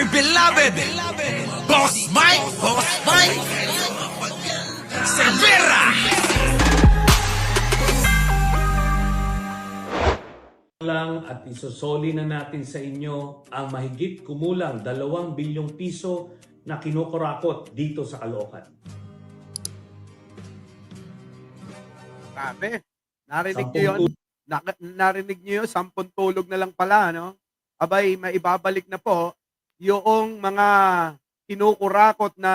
beloved Boss Mike Cervera. Lang at isosoli na natin sa inyo ang mahigit kumulang 2 bilyong piso na kinukurakot dito sa Caloocan. Grabe. Narinig niyo yun? Narinig niyo yun? 10 tulog na lang pala, no? Abay, maibabalik na po yung mga kinukurakot na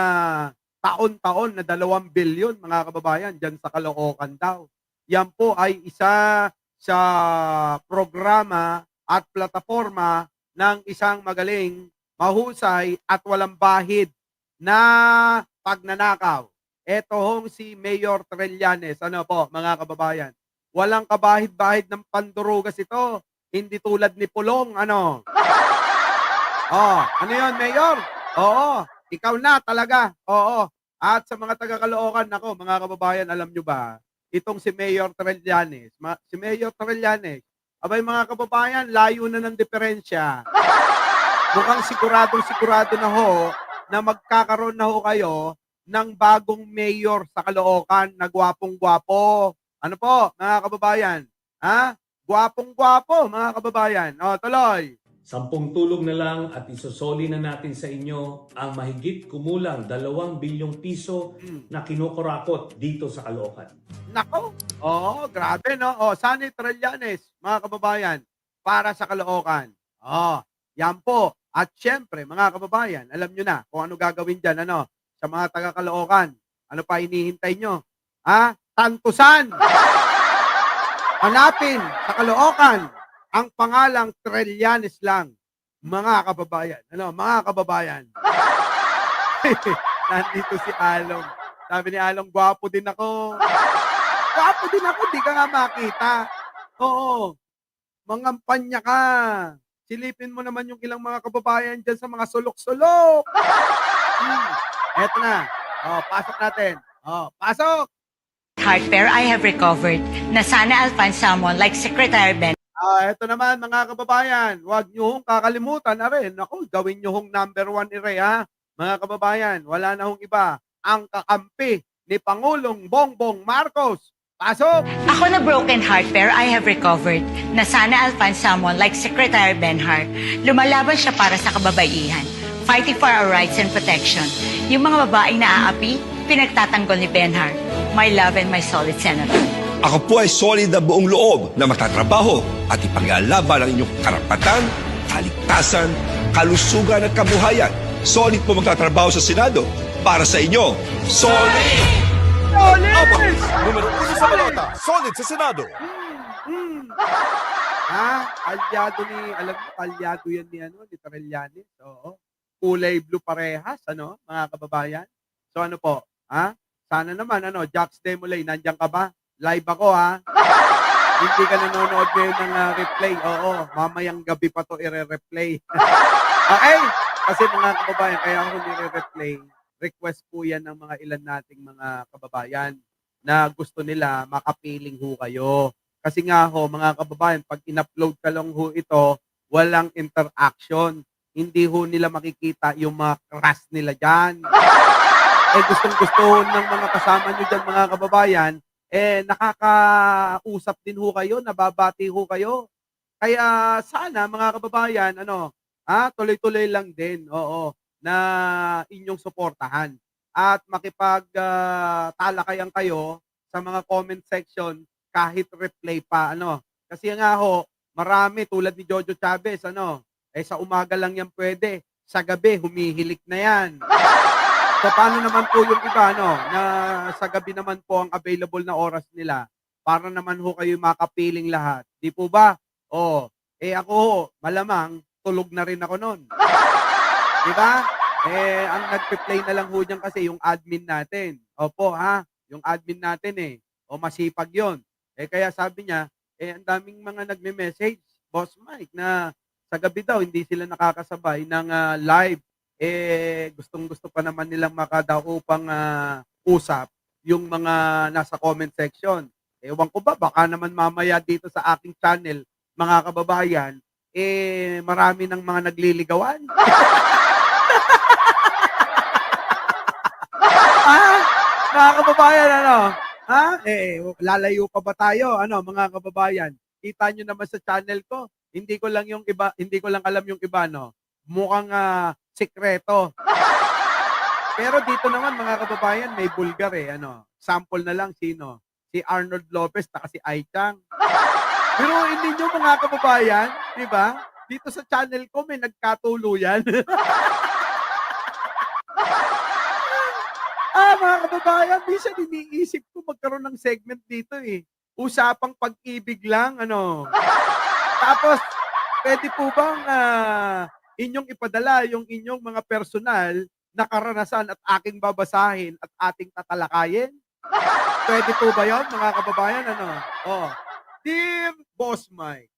taon-taon na 2 bilyon, mga kababayan, dyan sa Caloocan daw. Yan po ay isa sa programa at plataforma ng isang magaling, mahusay at walang bahid na pagnanakaw. Ito hong si Mayor Trillanes. Ano po, mga kababayan? Walang kabahid-bahid ng pandurugas ito. Hindi tulad ni Pulong, ano? Oh, ano yun, Mayor? Oo, ikaw na talaga. Oo. At sa mga taga-Caloocan, nako, mga kababayan, alam nyo ba, itong si Mayor Trillanes, abay mga kababayan, layo na ng diferensya. Mukhang sigurado na ho na magkakaroon na ho kayo ng bagong mayor sa Caloocan na gwapong-gwapo. Ano po, mga kababayan? Ha? Gwapong-gwapo, mga kababayan. O, tuloy. 10 tulog na lang at isosoli na natin sa inyo ang mahigit kumulang 2 bilyong piso na kinukurakot dito sa Caloocan. Nako. Oo, grabe, no? O, Sunny Trillanes, mga kababayan, para sa Caloocan. O, yan po. At syempre, mga kababayan, alam nyo na kung ano gagawin dyan, ano? Sa mga taga-Caloocan, ano pa hinihintay nyo? Ha? Tantusan! Hanapin sa Caloocan ang pangalang Trillanes lang. Mga kababayan. Ano, mga kababayan. Nandito si Along. Sabi ni Along, gwapo din ako. Gwapo din ako, di ka nga makita. Oo. Mangampanya ka. Silipin mo naman yung ilang mga kababayan dyan sa mga sulok-sulok. Eto na. Oh, pasok natin. Oh, pasok! Hardware I have recovered na sana I'll find someone like Secretary Ben. Eto naman mga kababayan, huwag nyo hong kakalimutan na rin. Ako, gawin nyo hong number 1 ire, ha? Mga kababayan, wala na hong iba. Ang kakampi ni Pangulong Bongbong Marcos. Pasok! Ako na broken hardware I have recovered na sana I'll find someone like Secretary Benhart. Lumalaban siya para sa kababaihan, fighting for our rights and protection. Yung mga babaeng naaapi, pinagtatanggol ni Benhart. My love and my solid senator. Ako po ay solid na buong loob na magtatrabaho at ipaglalaban ang inyong karapatan, kaligtasan, kalusugan at kabuhayan. Solid po magtatrabaho sa Senado para sa inyo. Solid! Solid! Numero 1 sa balota, solid sa Senado. Ha? Alyado alyado yan ni Trillanes. Oo. Kulay blue parehas, ano, mga kababayan. So ano po, ha? Sana naman, Jax Demolay, nandiyan ka ba? Live ako, ha? Hindi ka nanonood ngayon ng replay. Oo, mamayang gabi pa to i-replay. Okay? Kasi mga kababayan, kaya ako nire-replay. Request po yan ng mga ilan nating mga kababayan na gusto nila makapiling ho kayo. Kasi nga ho, mga kababayan, pag in-upload ka lang ho ito, walang interaction. Hindi ho nila makikita yung mga crush nila dyan. Gustong-gusto ng mga kasama nyo dyan, mga kababayan, nakakausap din ho kayo, nababati ho kayo. Kaya sana, mga kababayan, tuloy-tuloy lang din, oo, na inyong suportahan. At makipag-talakayan kayo sa mga comment section kahit replay pa, Kasi nga ho, marami tulad ni Jojo Chavez, sa umaga lang yan pwede. Sa gabi, humihilik na yan. So, paano naman po yung iba, na sa gabi naman po ang available na oras nila para naman ho kayo makapiling lahat. Di po ba? Ako ho, malamang, tulog na rin ako nun. Di ba? Ang nagpe-play na lang ho dyan kasi yung admin natin. Opo, ha? Yung admin natin, masipag yon. Kaya sabi niya, ang daming mga nagme-message, Boss Mike, na sa gabi daw, hindi sila nakakasabay ng live. Gustong-gusto pa naman nilang makadaupang usap yung mga nasa comment section. Ewan ko ba, baka naman mamaya dito sa aking channel, mga kababayan, marami ng mga nagliligawan. Mga kababayan, ano? Lalayo pa ba tayo? Ano, mga kababayan? Kita nyo naman sa channel ko. Hindi ko lang alam yung iba, no? Mukhang sikreto. Pero dito naman, mga kababayan, may bulgar eh. Ano? Sample na lang, sino? Si Arnold Lopez, taka si Ai Chang. Pero hindi nyo, mga kababayan, di ba? Dito sa channel ko, may nagkatuluyan. Mga kababayan, minsan iniisip ko magkaroon ng segment dito eh. Usapang pag-ibig lang, ano. Tapos, pwede po bang inyong ipadala yung inyong mga personal na karanasan at aking babasahin at ating tatalakayin? Pwede po ba yun, mga kababayan? Ano? Oh. Dear Boss Mike,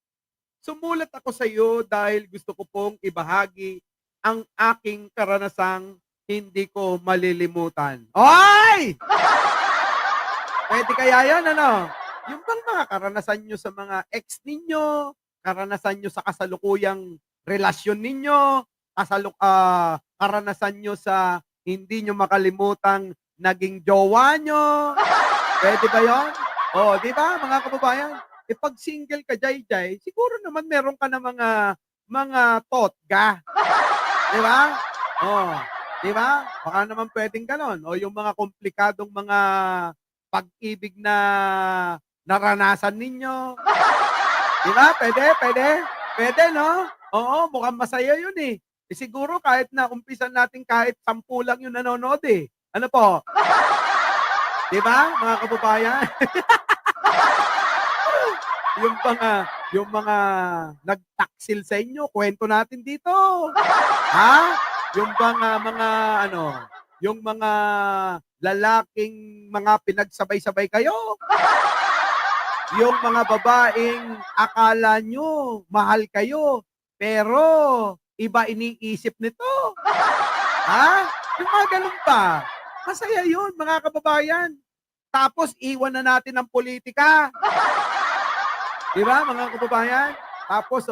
sumulat ako sa iyo dahil gusto ko pong ibahagi ang aking karanasang hindi ko malilimutan. Oy! Pwede kaya yan, ano? Yung bang mga karanasan nyo sa mga ex ninyo, karanasan nyo sa kasalukuyang relasyon ninyo, karanasan nyo sa hindi nyo makalimutang naging jowa nyo. Pwede ba yun? O, di ba, mga kababayan? E pag single ka, Jai, siguro naman meron ka na mga totga. Di ba? O, di ba? Baka naman pwedeng ganon. O yung mga komplikadong mga pag-ibig na naranasan ninyo. Di ba? Pwede, no? Oo, mukhang masaya yun eh. E siguro kahit na umpisan natin kahit 10 lang yung nanonood eh. Ano po? Di ba, mga kababayan? yung mga nagtaksil sa inyo, kwento natin dito. Ha? Yung bang yung mga lalaking mga pinagsabay-sabay kayo. Yung mga babaeng akala nyo mahal kayo, pero iba iniisip nito. Ha? Yung mga ganun pa. Masaya yun, mga kababayan. Tapos, iwan na natin ang politika. Di ba, mga kababayan? Tapos,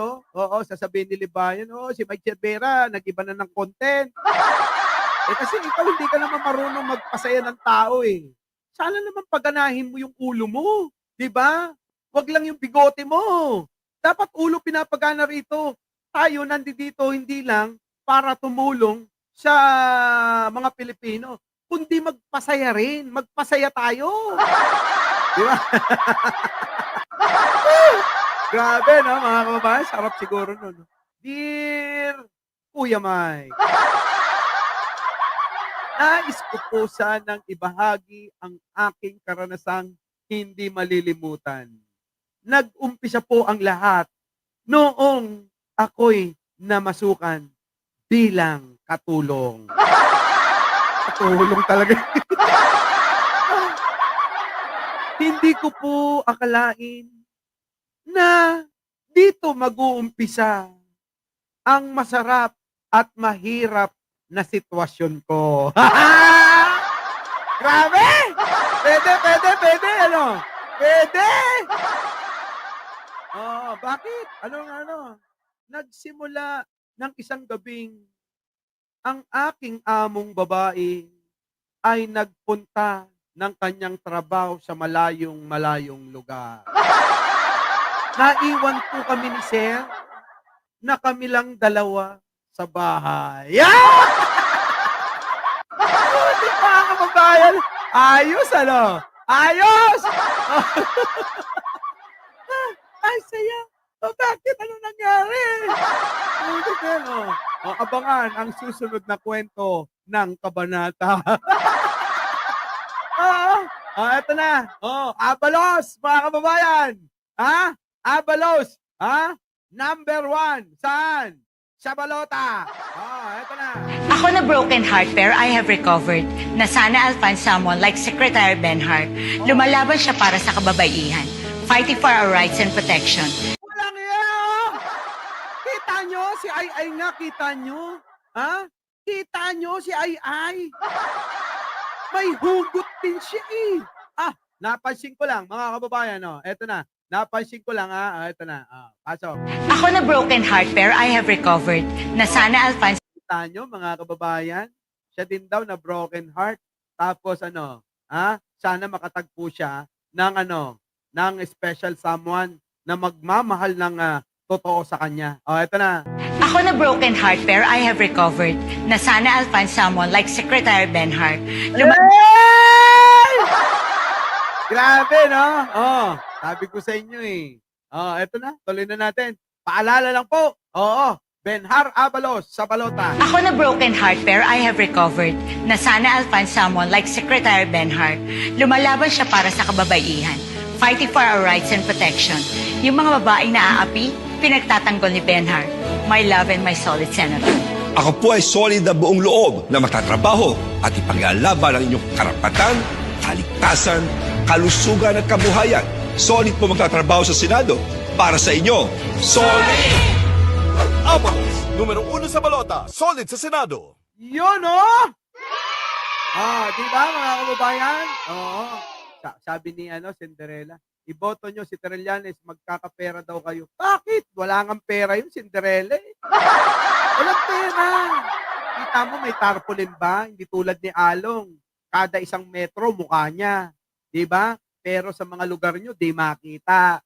sasabihin ni Libayan, si Mike Cervera, nag-iba na ng content. Kasi ikaw hindi ka naman marunong magpasaya ng tao eh. Sana naman paganahin mo yung ulo mo. Di ba? Wag lang yung bigote mo. Dapat ulo pinapagana rito. Tayo nandito hindi lang para tumulong sa mga Pilipino, kundi magpasaya rin. Magpasaya tayo. Di ba? Grabe, no, mga kababayan? Sarap siguro nun. Dear Kuya Mike, nais ko po sanang ibahagi ang aking karanasang hindi malilimutan. Nag-umpisa po ang lahat noong ako'y namasukan bilang katulong. Katulong talaga. Hindi ko po akalain na dito mag-uumpisa ang masarap at mahirap na sitwasyon ko. Grabe! Pwede, ano? Pwede! Bakit? Nagsimula ng isang gabing ang aking among babae ay nagpunta ng kanyang trabaho sa malayong lugar. Naiwan po kami ni Sir na kami lang dalawa sa bahay. Mga kababayan, ayos ano? Ayos! Ay, saya. Bakit? Ano nangyari? Abangan ang susunod na kwento ng kabanata. Eto na. Abalos, mga kababayan. Abalos. Number 1. Saan? Sa balota. Eto na. Ako na broken heart pero I have recovered na sana I'll find someone like Secretary Benhart. Lumalaban siya para sa kababaihan, fighting for our rights and protection. Walang iya! Kita nyo? Si Ai nga, kita nyo? Kita nyo si Ai? May hugot din siya eh. Napansin ko lang, mga kababayan, eto na. Napansin ko lang, eto na. Pasok. Ako na broken heart pero I have recovered na sana I'll find Kita nyo, mga kababayan? Siya din daw na broken heart. Tapos sana makatagpo siya ng ng special someone na magmamahal ng totoo sa kanya. Ito na. Ako na broken heart pero I have recovered. Na sana I'll find someone like Secretary Benhart. Grabe, no? Sabi ko sa inyo eh. Ito na, tuloy na natin. Paalala lang po. Benhar Abalos sa balota. Ako na broken heart pero I have recovered. Na sana I'll find someone like Secretary Benhart. Lumalaban siya para sa kababaihan. Fighting for our rights and protection. Yung mga babaeng naaapi, pinagtatanggol ni Benhart. My love and my solid senator. Ako po ay solid na buong loob na magtatrabaho at ipaglalaban ang inyong karapatan, kaligtasan, kalusugan at kabuhayan. Solid po magtatrabaho sa Senado para sa inyo. Solid! Abalos, numero 1 sa balota. Solid sa Senado. Yun, di ba, mga kababayan? Sabi ni Cinderella, iboto nyo si Trillanes, magkakapera daw kayo. Bakit? Wala ngang pera yun, Cinderella eh. Walang pera. Kita mo, may tarpaulin ba? Hindi tulad ni Along. Kada isang metro, mukha niya. Di ba? Pero sa mga lugar nyo, di makita.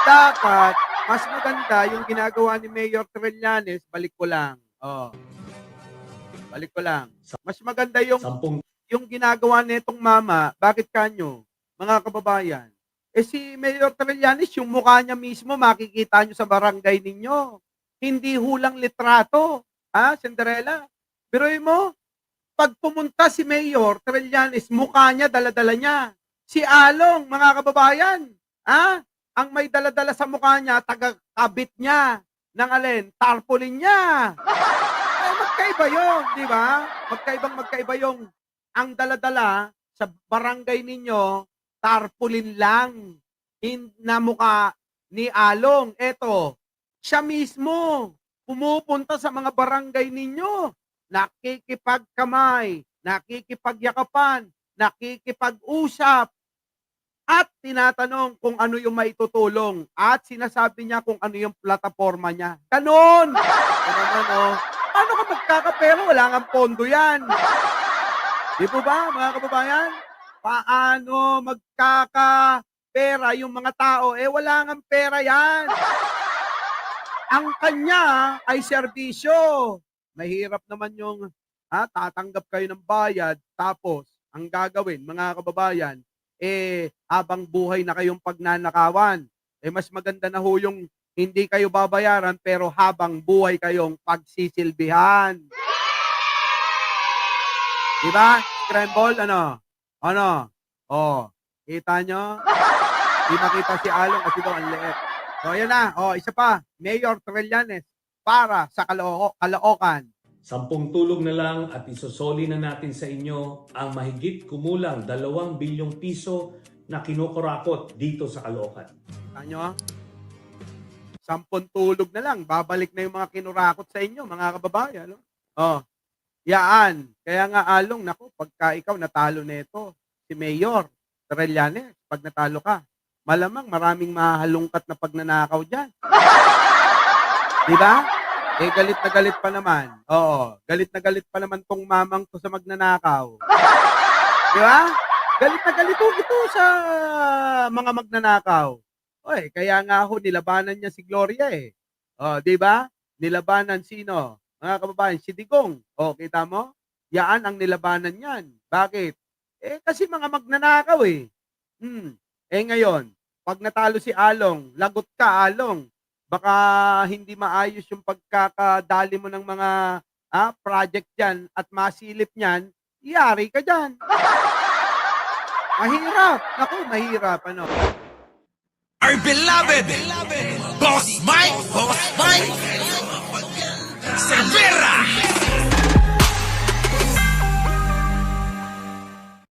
Dapat, mas maganda yung ginagawa ni Mayor Trillanes, balik ko lang. Balik ko lang. Mas maganda yung ginagawa nitong mama. Bakit kanyo, mga kababayan? Si Mayor Trillanes, yung mukha niya mismo, makikita nyo sa barangay ninyo. Hindi hulang litrato. Cinderella? Biruin mo, pag pumunta si Mayor Trillanes, mukha niya, daladala niya. Si Along, mga kababayan, ang may daladala sa mukha niya, taga-kabit niya ng tarpaulin niya. Magkaiba yun, di ba? Magkaiba yung ang daladala sa barangay ninyo, tarpaulin lang. Na mukha ni Along. Eto, siya mismo pumupunta sa mga barangay ninyo, nakikipagkamay, nakikipagyakapan, nakikipag-usap, at tinatanong kung ano yung maitutulong at sinasabi niya kung ano yung plataforma niya. Ganon! Ano ka magkakapera? Wala nga pondo yan. Di po ba, mga kababayan? Paano magkakapera yung mga tao? Wala nga pera yan. Ang kanya ay serbisyo. Mahirap naman yung tatanggap kayo ng bayad, tapos ang gagawin, mga kababayan, habang buhay na kayong pagnanakawan. Mas maganda na ho yung hindi kayo babayaran pero habang buhay kayong pagsisilbihan. Diba? Scramble, kita nyo? Di makita si Along kasi daw ang liit. Ayan na. Isa pa. Mayor Trillanes para sa Caloocan. 10 tulog na lang at isosoli na natin sa inyo ang mahigit kumulang 2 bilyong piso na kinukurakot dito sa Caloocan. Tanyo, 10 tulog na lang, babalik na yung mga kinurakot sa inyo, mga kababayan. Yaan. Kaya nga Along, naku, pagka ikaw natalo nito, si Mayor Trillanes, pag natalo ka, malamang maraming mahalungkat na pagnanakaw dyan. Diba? Galit na galit pa naman. Galit na galit pa naman tong mamang to sa magnanakaw. Di ba? Galit na galit ito sa mga magnanakaw. Kaya nga ho, nilabanan niya si Gloria eh. Di ba? Nilabanan sino? Mga kababayan, si Digong. Kita mo? Yaan ang nilabanan niyan. Bakit? Kasi mga magnanakaw eh. Ngayon, pag natalo si Along, lagot ka Along. Baka hindi maayos yung pagkakadali mo ng mga project dyan at masilip niyan, iyari ka dyan. Mahirap. Naku, mahirap. Our beloved Boss Mike